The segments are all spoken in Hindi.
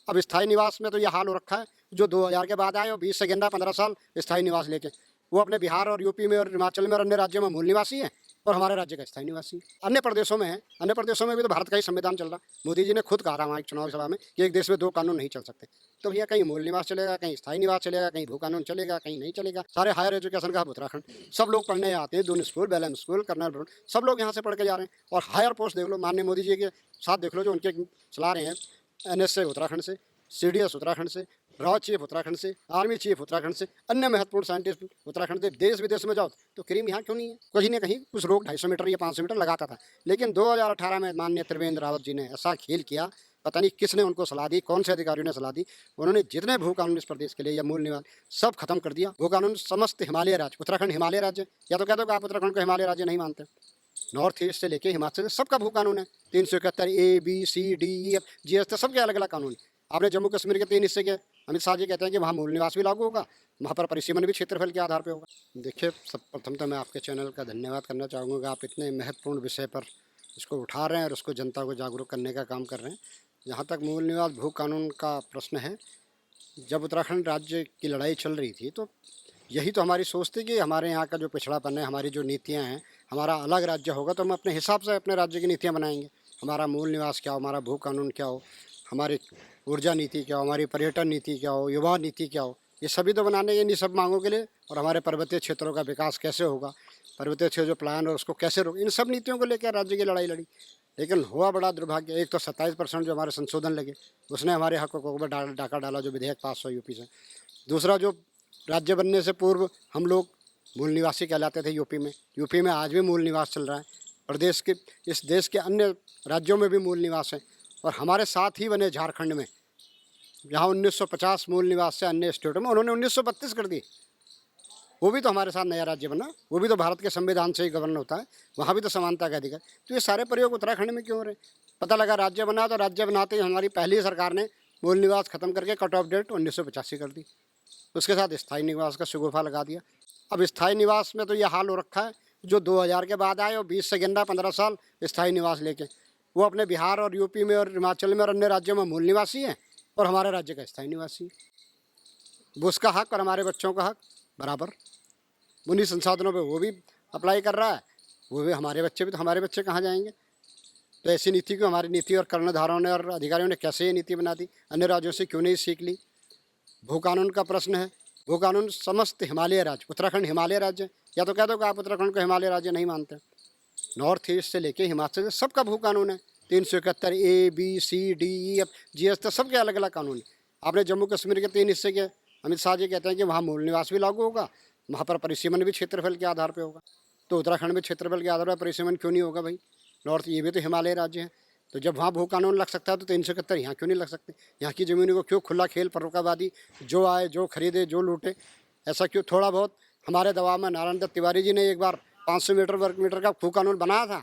अब स्थायी निवास में तो ये हाल हो रखा है, जो 2000 के बाद आए और 20 से गिनना 15 साल स्थायी निवास लेके, वो अपने बिहार और यूपी में और हिमाचल में और अन्य राज्यों में मूल निवासी हैं और हमारे राज्य का स्थायी निवासी। अन्य प्रदेशों में है, अन्य प्रदेशों में भी तो भारत का ही संविधान चल रहा। मोदी जी ने खुद कहा था वहाँ एक चुनावी सभा में कि एक देश में दो कानून नहीं चल सकते। तो भैया कहीं मूल निवास चलेगा, कहीं स्थायी निवास चलेगा, कहीं भू कानून चलेगा, कहीं नहीं चलेगा। सारे हायर एजुकेशन का उत्तराखंड, सब लोग पढ़ने आते हैं, Doon school, Welham school, colonel, सब लोग यहाँ से पढ़ के जा रहे हैं। और हायर पोस्ट देख लो, माननीय मोदी जी के साथ देख लो जो उनके चला रहे हैं, NS उत्तराखंड से, CDS उत्तराखंड से, रॉ चीफ उत्तराखंड से, आर्मी चीफ उत्तराखंड से, अन्य महत्वपूर्ण साइंटिस्ट उत्तराखंड से। देश विदेश में जाओ तो क्रीम यहाँ क्यों नहीं है? कहीं ना कहीं कुछ लोग 250 मीटर या 500 मीटर लगाता था, लेकिन 2018 में माननीय त्रिवेंद्र रावत जी ने ऐसा खेल किया, पता नहीं किसने उनको सलाह दी, कौन से अधिकारियों ने सलाह दी, उन्होंने जितने भू कानून इस प्रदेश के लिए या मूल निवास सब खत्म कर दिया। भू कानून समस्त हिमालय राज्य, उत्तराखंड हिमालय राज्य, या तो कह दो कि आप उत्तराखंड को हिमालय राज्य नहीं मानते। नॉर्थ ईस्ट से लेके हिमाचल से सबका भू कानून है, 371 ABCDEFGH तक सबके अलग अलग कानून। आपने जम्मू कश्मीर के 3 हिस्से के, अमित शाह जी कहते हैं कि वहाँ मूल निवास भी लागू होगा, वहाँ पर परिसीमन भी क्षेत्रफल के आधार पर होगा। देखिए, सब प्रथम तो मैं आपके चैनल का धन्यवाद करना चाहूँगा, आप इतने महत्वपूर्ण विषय पर इसको उठा रहे हैं और उसको जनता को जागरूक करने का काम कर रहे हैं। जहाँ तक मूल निवास भू कानून का प्रश्न है, जब उत्तराखंड राज्य की लड़ाई चल रही थी तो यही तो हमारी सोच थी कि हमारे यहाँ का जो पिछड़ापन है, हमारी जो नीतियाँ हैं, हमारा अलग राज्य होगा तो हम अपने हिसाब से अपने राज्य की नीतियाँ बनाएंगे। हमारा मूल निवास क्या हो, हमारा भू कानून क्या हो, हमारी ऊर्जा नीति क्या हो, हमारी पर्यटन नीति क्या हो, युवा नीति क्या हो, ये सभी तो बनाने के इन्हीं सब मांगों के लिए। और हमारे पर्वतीय क्षेत्रों का विकास कैसे होगा, पर्वतीय क्षेत्र जो प्लान और उसको कैसे रोक, इन सब नीतियों को लेकर राज्य की लड़ाई लड़ी। लेकिन हुआ बड़ा दुर्भाग्य, एक तो 27% जो हमारे संशोधन लगे उसने हमारे हकों को डाका डाला, जो विधेयक पास हुआ यूपी से। दूसरा, जो राज्य बनने से पूर्व हम लोग मूल निवासी कहलाते थे यूपी में आज भी मूल निवास चल रहा है। प्रदेश के, इस देश के अन्य राज्यों में भी मूल निवास है। और हमारे साथ ही बने झारखंड में, जहाँ 1950 मूल निवास से अन्य स्टेटों में उन्होंने 1932 कर दी, वो भी तो हमारे साथ नया राज्य बना, वो भी तो भारत के संविधान से ही गवर्न होता है, वहाँ भी तो समानता का अधिकार। तो ये सारे प्रयोग उत्तराखंड में क्यों हो रहे? पता लगा राज्य बना, तो राज्य बनाते ही हमारी पहली सरकार ने मूल निवास खत्म करके कट ऑफ डेट 1985 कर दी, उसके साथ स्थायी निवास का शगुफा लगा दिया। अब स्थायी निवास में तो ये हाल हो रखा है, जो 2000 के बाद आए और 20 से गिनना 15 साल स्थायी निवास लेके, वो अपने बिहार और यूपी में और हिमाचल में और अन्य राज्यों में मूल निवासी हैं और हमारे राज्य का स्थायी निवासी। वो उसका हक और हमारे बच्चों का हक बराबर, उन्हीं संसाधनों पे वो भी अप्लाई कर रहा है, वो भी हमारे बच्चे भी, तो हमारे बच्चे कहाँ जाएंगे? तो ऐसी नीति को हमारी नीति और कर्णधारों ने और अधिकारियों ने कैसे ये नीति बना दी? अन्य राज्यों से क्यों नहीं सीख ली? भू कानून का प्रश्न है, भू कानून समस्त हिमालय राज्य, उत्तराखंड हिमालय राज्य, या तो कह दो कि आप उत्तराखंड को हिमालय राज्य नहीं मानते। नॉर्थ ईस्ट से लेके हिमाचल से सबका भू कानून है, 371 ABCDEFGH तक सबके अलग अलग कानून है। आपने जम्मू कश्मीर के 3 हिस्से के, अमित शाह जी कहते हैं कि वहाँ मूल निवास भी लागू होगा, वहाँ पर परिसीमन भी क्षेत्रफल के आधार पर होगा। तो उत्तराखंड में क्षेत्रफल के आधार पर परिसीमन क्यों नहीं होगा भाई? नॉर्थ, ये भी तो हिमालय राज्य है, तो जब वहाँ भू कानून लग सकता है तो 371 यहाँ क्यों नहीं लग सकते? यहाँ की ज़मीनों को क्यों खुला खेल, फर्रुखाबादी, जो आए जो खरीदे जो लूटे, ऐसा क्यों? थोड़ा बहुत हमारे दबाव में नारायण दत्त तिवारी जी ने एक बार 500 मीटर वर्ग मीटर का भू कानून बनाया था,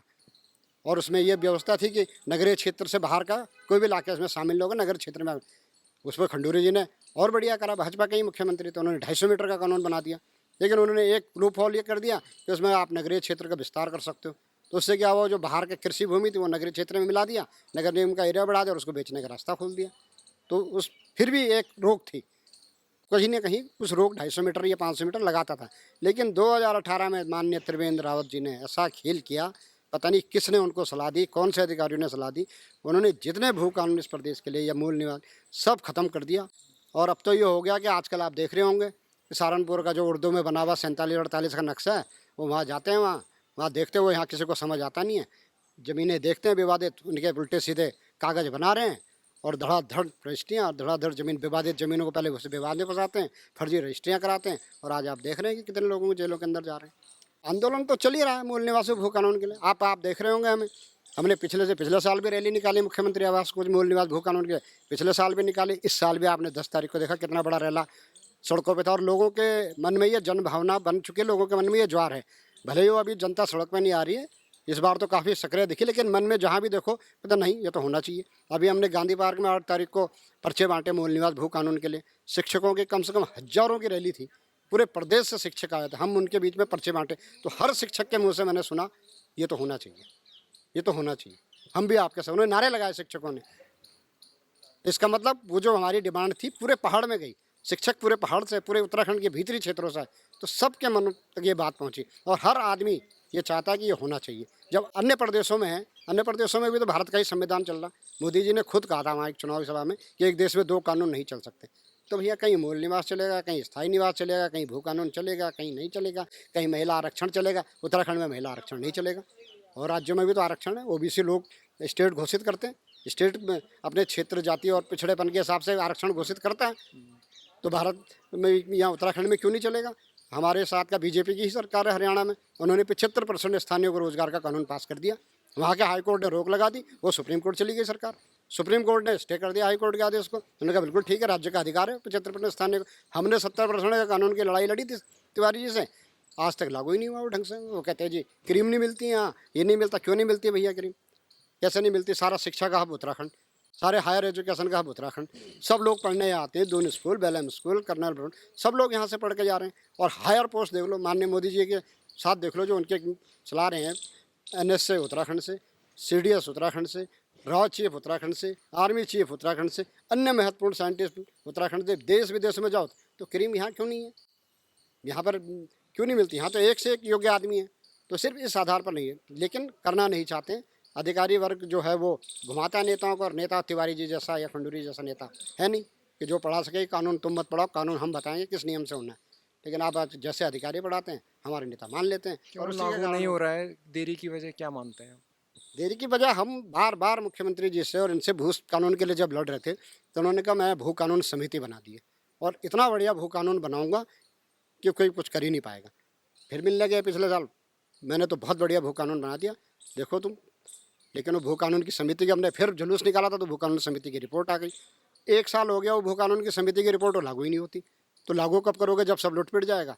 और उसमें ये व्यवस्था थी कि नगरीय क्षेत्र से बाहर का कोई भी इलाके उसमें शामिल होगा, नगर क्षेत्र में। उसमें खंडूरी जी ने और बढ़िया करा, भाजपा के ही मुख्यमंत्री, तो उन्होंने 250 मीटर का कानून बना दिया। लेकिन उन्होंने एक लूप होल ये कर दिया कि उसमें आप नगरीय क्षेत्र का विस्तार कर सकते हो। तो उससे क्या हुआ, जो बाहर के कृषि भूमि थी वो नगरीय क्षेत्र में मिला दिया, नगर निगम का एरिया बढ़ा दिया और उसको बेचने का रास्ता खोल दिया। तो उस फिर भी एक रोक थी, कहीं ना कहीं कुछ रोक 250 मीटर या 500 मीटर लगाता था। लेकिन 2018 में माननीय त्रिवेंद्र रावत जी ने ऐसा खेल किया, पता नहीं किसने उनको सलाह दी, कौन से अधिकारियों ने सलाह दी, उन्होंने जितने भू कानून इस प्रदेश के लिए या मूल निवास सब खत्म कर दिया। और अब तो ये हो गया कि आजकल आप देख रहे होंगे सहारनपुर का जो उर्दू में बना हुआ 47-48 का नक्शा है, वो वहाँ जाते हैं, वहाँ देखते हुए यहाँ किसी को समझ आता नहीं है, ज़मीनें देखते हैं विवादित, उनके उल्टे सीधे कागज़ बना रहे हैं और धड़ाधड़ रजिस्ट्रियाँ और धड़ाधड़ ज़मीन, विवादित ज़मीनों को पहले उसे विवाद में फंसाते हैं, फर्जी रजिस्ट्रियाँ कराते हैं, और आज आप देख रहे हैं कि कितने लोगों को जेलों के अंदर जा रहे हैं। आंदोलन तो चल ही रहा है मूल निवासी भू कानून के लिए, आप देख रहे होंगे। हमने पिछले साल भी रैली निकाली मुख्यमंत्री आवास को मूल निवास भू कानून के, पिछले साल भी निकाली, इस साल भी आपने 10 तारीख को देखा कितना बड़ा रैला सड़कों पे था। और लोगों के मन में ये जन भावना बन चुकी है, लोगों के मन में ये ज्वार है। भले ही वो अभी जनता सड़क पे नहीं आ रही है, इस बार तो काफ़ी सक्रिय दिखी, लेकिन मन में जहाँ भी देखो पता नहीं ये तो होना चाहिए। अभी हमने गांधी पार्क में 8 तारीख को पर्चे बांटे मूल निवास भू कानून के लिए, शिक्षकों की कम से कम हजारों की रैली थी, पूरे प्रदेश से शिक्षक आए थे, हम उनके बीच में पर्चे बांटे। तो हर शिक्षक के मुँह से मैंने सुना ये तो होना चाहिए, ये तो होना चाहिए। हम भी आपके साथ, उन्होंने नारे लगाए शिक्षकों ने, इसका मतलब वो जो हमारी डिमांड थी पूरे पहाड़ में गई, शिक्षक पूरे पहाड़ से, पूरे उत्तराखंड के भीतरी क्षेत्रों से, तो सबके मन तक ये बात पहुंची और हर आदमी ये चाहता है कि ये होना चाहिए। जब अन्य प्रदेशों में है, अन्य प्रदेशों में भी तो भारत का ही संविधान चल रहा। मोदी जी ने खुद कहा था वहाँ एक चुनावी सभा में कि एक देश में दो कानून नहीं चल सकते। तो भैया कहीं मूल निवास चलेगा, कहीं स्थायी निवास चलेगा, कहीं भू कानून चलेगा, कहीं नहीं चलेगा, कहीं महिला आरक्षण चलेगा। उत्तराखंड में महिला आरक्षण नहीं चलेगा और राज्यों में भी तो आरक्षण है। ओबीसी लोग स्टेट घोषित करते हैं, स्टेट में अपने क्षेत्र, जाति और पिछड़ेपन के हिसाब से आरक्षण घोषित करता है। तो भारत में यहाँ उत्तराखंड में क्यों नहीं चलेगा? हमारे साथ का बीजेपी की ही सरकार है हरियाणा में, उन्होंने 75% स्थानीय को रोजगार का कानून पास कर दिया। वहाँ के हाई कोर्ट ने रोक लगा दी, वो सुप्रीम कोर्ट चली गई सरकार। सुप्रीम कोर्ट ने स्टे कर दिया हाई कोर्ट के आदेश को। उन्होंने कहा बिल्कुल ठीक है, राज्य का अधिकार है 75% स्थानीय को। हमने 70% का कानून की लड़ाई लड़ी थी तिवारी जी से, आज तक लागू ही नहीं हुआ वो ढंग से। वो कहते हैं जी क्रीम नहीं मिलती यहाँ, ये नहीं मिलता। क्यों नहीं मिलती है भैया क्रीम? कैसे नहीं मिलती? सारा शिक्षा का हब उत्तराखंड, सारे हायर एजुकेशन का हब उत्तराखंड, सब लोग पढ़ने आते हैं। Doon school, Welham school, Colonel Brown, सब लोग यहाँ से पढ़ के जा रहे हैं। और हायर पोस्ट देख लो, माननीय मोदी जी के साथ देख लो जो उनके चला रहे हैं। NSA उत्तराखंड से, CDS उत्तराखंड से, रॉ चीफ उत्तराखंड से, आर्मी चीफ उत्तराखंड से, अन्य महत्वपूर्ण साइंटिस्ट उत्तराखंड से। देश विदेश में जाओ तो क्रीम यहाँ क्यों नहीं है? यहाँ पर क्यों नहीं मिलती? यहाँ तो एक से एक योग्य आदमी है। तो सिर्फ इस आधार पर नहीं है, लेकिन करना नहीं चाहते। अधिकारी वर्ग जो है वो घुमाता है नेताओं को, और नेता तिवारी जी जैसा या खंडूरी जैसा नेता है नहीं कि जो पढ़ा सके। कानून तुम मत पढ़ाओ, कानून हम बताएंगे किस नियम से होना है। लेकिन आप जैसे अधिकारी पढ़ाते हैं, हमारे नेता मान लेते हैं। और लागू नहीं हो रहा है, देरी की वजह क्या मानते हैं? देरी की वजह, हम बार बार मुख्यमंत्री जी से और इनसे भू कानून के लिए जब लड़ रहे थे तो उन्होंने कहा मैं भू कानून समिति बना दी है और इतना बढ़िया भू कानून बनाऊंगा कि कोई कुछ कर ही नहीं पाएगा। फिर मिलने गए पिछले साल, मैंने तो बहुत बढ़िया भू कानून बना दिया, देखो तुम। लेकिन वो भू कानून की समिति की हमने फिर जुलूस निकाला था तो भू कानून समिति की रिपोर्ट आ गई। 1 साल हो गया वो भू कानून की समिति की रिपोर्ट, वो लागू ही नहीं होती। तो लागू कब करोगे? जब सब लुट पिट जाएगा।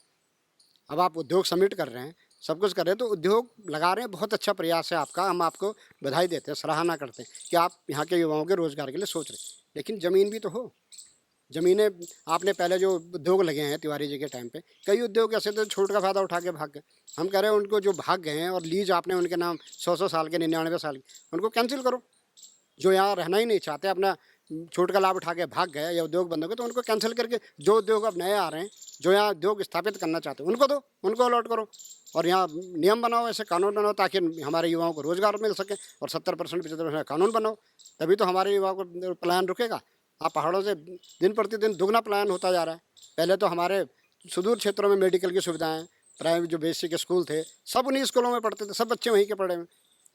अब आप उद्योग समिट कर रहे हैं, सब कुछ कर रहे हैं, तो उद्योग लगा रहे हैं, बहुत अच्छा प्रयास है आपका, हम आपको बधाई देते हैं, सराहना करते हैं कि आप यहाँ के युवाओं के रोजगार के लिए सोच रहे हैं। लेकिन ज़मीन भी तो हो। ज़मीनें आपने पहले जो उद्योग लगे हैं तिवारी जी के टाइम पे, कई उद्योग ऐसे थे छूट का फ़ायदा उठा के भाग गए। हम कह रहे हैं उनको जो भाग गए हैं और लीज आपने उनके नाम 100 साल के, 99 साल की, उनको कैंसिल करो। जो यहाँ रहना ही नहीं चाहते, अपना छूट का लाभ उठा के भाग गए या उद्योग बंद हो गए, तो उनको कैंसिल करके जो उद्योग अब नए आ रहे हैं, जो यहाँ उद्योग स्थापित करना चाहते हैं, उनको दो, उनको अलॉट करो। और यहाँ नियम बनाओ, ऐसे कानून बनाओ ताकि हमारे युवाओं को रोजगार मिल सके। और 70% 75% कानून बनाओ, तभी तो हमारे युवाओं को पलायन रुकेगा। आप पहाड़ों से दिन प्रतिदिन दुगना पलायन होता जा रहा है। पहले तो हमारे सुदूर क्षेत्रों में मेडिकल की सुविधाएं, प्राइवेट जो बेसिक स्कूल थे, सब उन्हीं स्कूलों में पढ़ते थे, सब बच्चे वहीं के पढ़े हुए।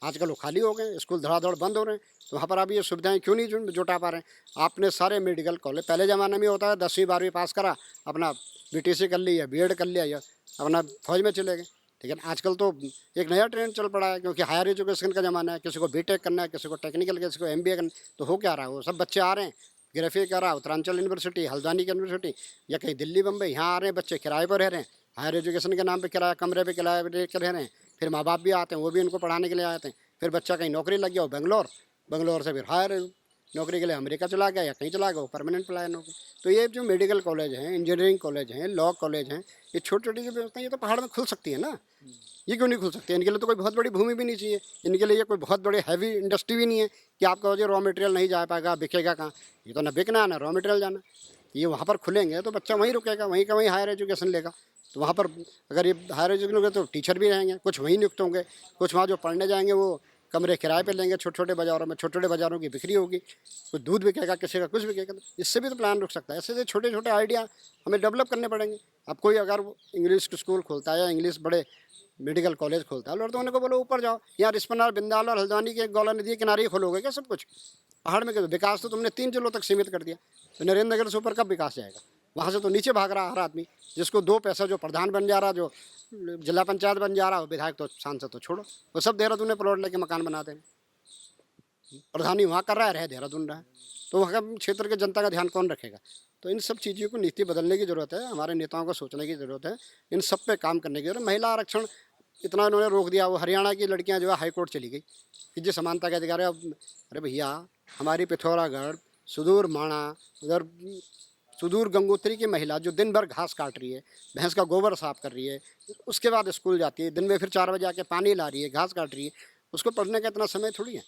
आजकल वो खाली हो गए, स्कूल धड़ाधड़ बंद हो रहे हैं। तो वहाँ पर आप ये सुविधाएं क्यों नहीं जुटा पा रहे हैं? आपने सारे मेडिकल कॉलेज, पहले ज़माने में होता है 10वीं 12वीं पास करा, अपना BTC कर लिया, B.Ed कर लिया, या अपना फौज में चले गए। लेकिन आजकल तो एक नया ट्रेंड चल पड़ा है, क्योंकि हायर एजुकेशन का ज़माना है। किसी को B.Tech करना है, किसी को टेक्निकल, किसी को MBA करना। तो हो क्या रहा है, वो सब बच्चे आ रहे हैं, ग्रेफी कर रहा, उत्तरांचल यूनिवर्सिटी, हल्द्वानी की यूनिवर्सिटी, या कहीं दिल्ली बम्बई, यहाँ आ रहे हैं बच्चे, किराए पर रह रहे हैं। हायर एजुकेशन के नाम पे किराया, कमरे पे किराए लेकर रह रहे हैं। फिर माँ बाप भी आते हैं, वो भी उनको पढ़ाने के लिए आते हैं। फिर बच्चा कहीं नौकरी लग गया, वो बेंगलोर से फिर हायर नौकरी के लिए अमेरिका चला गया या कहीं चला गया, वो परमानेंट पलायन हो गया। तो ये जो मेडिकल कॉलेज हैं, इंजीनियरिंग कॉलेज हैं, लॉ कॉलेज हैं, ये छोटी छोटी जो व्यवस्था, ये तो पहाड़ में खुल सकती है ना। ये क्यों नहीं खुल सकती? इनके लिए तो कोई बहुत बड़ी भूमि भी नहीं चाहिए, इनके लिए ये कोई बहुत बड़ी हैवी इंडस्ट्री भी नहीं है कि आपका जो रॉ मटेरियल नहीं जा पाएगा, बिकेगा कहाँ? ये तो ना बिकना है ना रॉ मटेरियल जाना। ये वहाँ पर खुलेंगे तो बच्चा वहीं रुकेगा, वहीं का वहीं हायर एजुकेशन लेगा। तो वहाँ पर अगर ये हायर एजुकेशन होगा तो टीचर भी रहेंगे, कुछ वहीं नियुक्त होंगे, कुछ वहाँ जो पढ़ने जाएंगे वो कमरे किराए पे लेंगे छोटे छोटे बाज़ारों में, छोटे छोटे बाज़ारों की बिक्री होगी, कुछ दूध बिकेगा, किसी का कुछ बिकेगा। इससे भी तो प्लान रुक सकता है। ऐसे ऐसे छोटे छोटे आइडिया हमें डेवलप करने पड़ेंगे। अब कोई अगर इंग्लिश स्कूल खोलता है या इंग्लिश बड़े मेडिकल कॉलेज खोलता है, और तो उन्हें को बोलो ऊपर जाओ, यहाँ रिस्पना, बिंदाल और हल्द्वानी के गौला नदी के किनारे ही खोलोगे क्या सब कुछ? पहाड़ में क्या विकास? तो तुमने 3 जिलों तक सीमित कर दिया, तो नरेंद्र नगर से ऊपर कब विकास जाएगा? वहाँ से तो नीचे भाग रहा हर आदमी, जिसको 2 पैसा, जो प्रधान बन जा रहा, जो जिला पंचायत बन जा रहा, विधायक तो सांसद तो छोड़ो, वो सब देहरादून में प्लॉट लेके मकान बना दे रहे। प्रधानी वहाँ कर रहा है, रह देहरादून रहा है, तो वहाँ का क्षेत्र के जनता का ध्यान कौन रखेगा? तो इन सब चीज़ों को नीति बदलने की ज़रूरत है, हमारे नेताओं को सोचने की ज़रूरत है, इन सब पे काम करने की ज़रूरत है। महिला आरक्षण इतना इन्होंने रोक दिया, वो हरियाणा की लड़कियां जो है हाई कोर्ट चली गई कि जी समानता के अधिकार है। अब अरे भैया, हमारी पिथौरागढ़, सुदूर माणा, उधर सुदूर गंगोत्री की महिला जो दिन भर घास काट रही है, भैंस का गोबर साफ कर रही है, उसके बाद स्कूल जाती है, दिन में फिर 4 बजे आके पानी ला रही है, घास काट रही है, उसको पढ़ने का इतना समय थोड़ी है।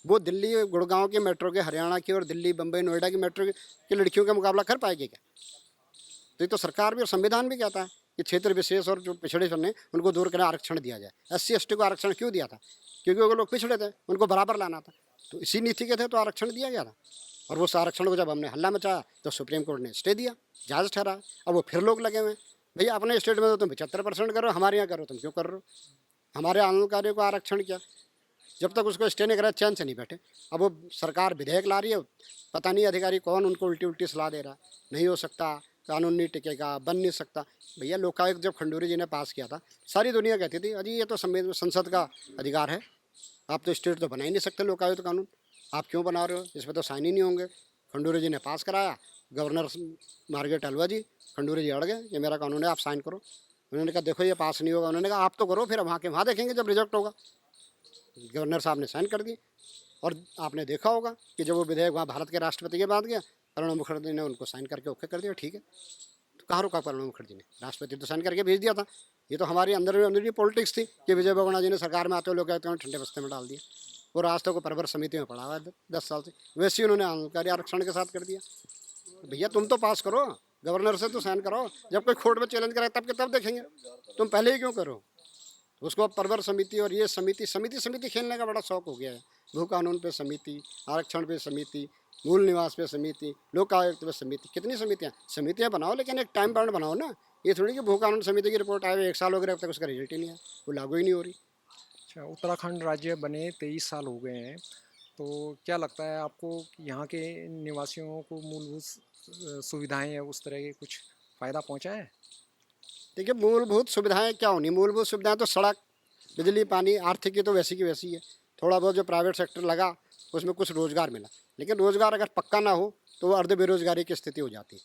वो दिल्ली गुड़गांव की मेट्रो के, हरियाणा की और दिल्ली बम्बई नोएडा की मेट्रो की लड़कियों का मुकाबला कर पाएगी क्या? तो ये तो सरकार भी और संविधान भी कहता है कि क्षेत्र विशेष और जो पिछड़े जन हैं उनको दूर करने आरक्षण दिया जाए। SC ST को आरक्षण क्यों दिया था? क्योंकि वो लोग पिछड़े थे, उनको बराबर लाना था। तो इसी नीति के थे तो आरक्षण दिया गया था। और उस आरक्षण को जब हमने हल्ला मचाया तो सुप्रीम कोर्ट ने स्टे दिया, जायज़ ठहरा। अब वो फिर लोग लगे हुए हैं, भैया अपने स्टेट में तो तुम 75% करो, हमारे यहाँ करो, तुम क्यों कर रहे हो? हमारे आंदोलनकारियों को आरक्षण क्या? जब तक उसको स्टे नहीं करा चैन से नहीं बैठे। अब वो सरकार विधेयक ला रही है, पता नहीं अधिकारी कौन उनको उल्टी उल्टी सलाह दे रहा है, नहीं हो सकता, कानून नहीं टिकेगा, बन नहीं सकता। भैया लोकायुक्त जब खंडूरी जी ने पास किया था, सारी दुनिया कहती थी अजी ये तो संसद का अधिकार है, आप तो स्टेट तो बना ही नहीं सकते लोकायुक्त कानून, आप क्यों बना रहे हो, इस पर तो साइन ही नहीं होंगे। खंडूरी जी ने पास कराया, गवर्नर मार्गरेट अलवा जी, खंडूरी जी अड़ गए, ये मेरा कानून है, आप साइन करो। उन्होंने कहा देखो ये पास नहीं होगा। उन्होंने कहा आप तो करो, फिर वहाँ के वहाँ देखेंगे जब रिजेक्ट होगा। गवर्नर साहब ने साइन कर दी। और आपने देखा होगा कि जब वो विधेयक वहाँ भारत के राष्ट्रपति के बाद गया, प्रणब मुखर्जी ने उनको साइन करके ओके कर दिया, ठीक है। तो कहाँ रुका प्रणब मुखर्जी ने? राष्ट्रपति तो साइन करके भेज दिया था। ये तो हमारी अंदर की पॉलिटिक्स थी कि विजय बहुगुणा जी ने सरकार में आते हुए लोग कहते हैं ठंडे बस्ते में डाल दिया। वो आज तक को परवर समिति में पड़ा हुआ है 10 साल से, वैसे ही उन्होंने आंदोलनकारी आरक्षण के साथ कर दिया। तो भैया तुम तो पास करो, गवर्नर से तो साइन कराओ, जब कोई कोर्ट में चैलेंज करे तब के तब देखेंगे, तुम पहले ही क्यों करो? उसको अब परवर समिति और ये समिति खेलने का बड़ा शौक हो गया है। भू कानून पे समिति, आरक्षण पे समिति, मूल निवास पे समिति, लोकायुक्त पे समिति, कितनी समितियाँ बनाओ, लेकिन एक टाइम बाउंड बनाओ ना। ये थोड़ी कि भू कानून समिति की रिपोर्ट आए हुए 1 साल हो गया, अब तक उसका रिजल्ट ही नहीं है, वो लागू ही नहीं हो रही। अच्छा, उत्तराखंड राज्य बने 23 साल हो गए हैं, तो क्या लगता है आपको कि यहाँ के निवासियों को मूलभूत सुविधाएं या उस तरह के कुछ फ़ायदा पहुँचा है? देखिए मूलभूत सुविधाएं क्या होनी, मूलभूत सुविधाएं तो सड़क, बिजली, पानी, आर्थिक की तो वैसी की वैसी है। थोड़ा बहुत जो प्राइवेट सेक्टर लगा उसमें कुछ रोज़गार मिला, लेकिन रोज़गार अगर पक्का ना हो तो वो अर्ध बेरोजगारी की स्थिति हो जाती है।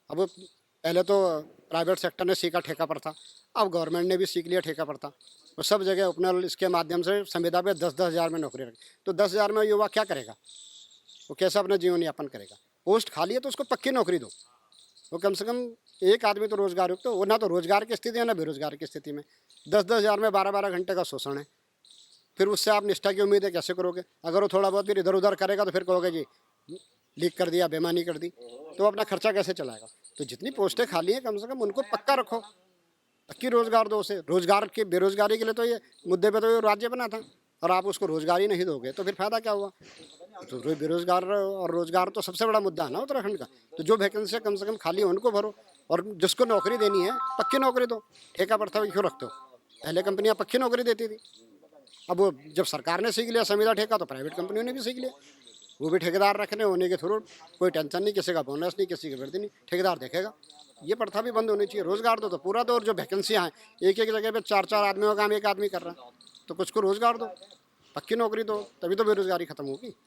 अब वो पहले तो प्राइवेट सेक्टर ने सीखा ठेका पर था, अब गवर्नमेंट ने भी सीख लिया ठेका पर था। वो सब जगह उपनल इसके माध्यम से संविदा पे 10-10 हज़ार में नौकरी रखी, तो 10 हज़ार में युवा क्या करेगा? वो कैसे अपना जीवन यापन करेगा? पोस्ट खाली है तो उसको पक्की नौकरी दो। वो कम से कम एक आदमी तो रोजगार युक्त हो, ना तो रोजगार की स्थिति है ना बेरोजगार की स्थिति में। 10-10 हज़ार में 12-12 घंटे का शोषण है, फिर उससे आप निष्ठा की उम्मीद है कैसे करोगे? अगर वो थोड़ा बहुत फिर इधर उधर करेगा तो फिर कहोगे जी लीक कर दिया, बेईमानी कर दी, तो अपना खर्चा कैसे चलाएगा? तो जितनी पोस्टें खाली हैं कम से कम उनको पक्का रखो, पक्की रोजगार दो उसे। रोजगार की बेरोजगारी के लिए तो ये मुद्दे पे तो ये राज्य बना था, और आप उसको रोजगार ही नहीं दोगे तो फिर फायदा क्या हुआ? तो बेरोजगार और रोजगार तो सबसे बड़ा मुद्दा है ना उत्तराखंड का। तो जो वैकेंसी कम से कम खाली है उनको भरो, और जिसको नौकरी देनी है पक्की नौकरी दो। ठेका पर था क्यों रखते हो? पहले कंपनियां पक्की नौकरी देती थी, अब वो जब सरकार ने सीख लिया संविदा ठेका तो प्राइवेट कंपनियों ने भी सीख लिया। वो भी ठेकेदार रखने होने के थ्रू, कोई टेंशन नहीं, किसी का बोनस नहीं, किसी की वृद्धि नहीं, ठेकेदार देखेगा। ये प्रथा भी बंद होनी चाहिए। रोजगार दो तो पूरा दो, और जो वैकेंसियाँ हैं एक जगह पे 4-4 आदमियों का काम एक आदमी कर रहा है, तो कुछ को रोजगार दो, पक्की नौकरी दो, तभी तो बेरोजगारी खत्म होगी।